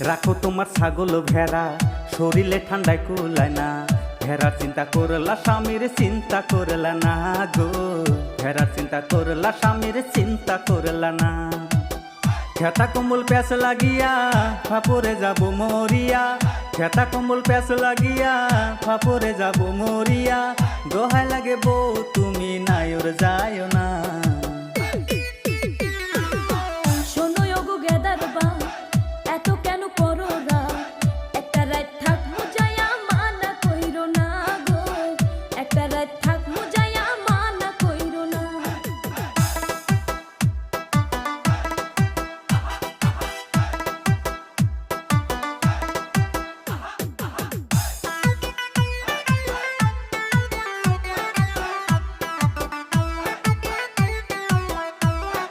রাখো তোমার ছাগল ভেড়া, শরীরে ঠান্ডায় কুলায় না। ভেড়ার চিন্তা করলা স্বামীর চিন্তা করলা না গো, ভেড়ার চিন্তা করলা স্বামীর চিন্তা করলা না। খেতা কম্বল প্যাস লাগিয়া ফাপরে যাব মরিয়া, খেতা কম্বল প্যাস লাগিয়া ফাপরে যাব মরিয়া। দোহাই লাগে বউ তুমি নায়র যায় না।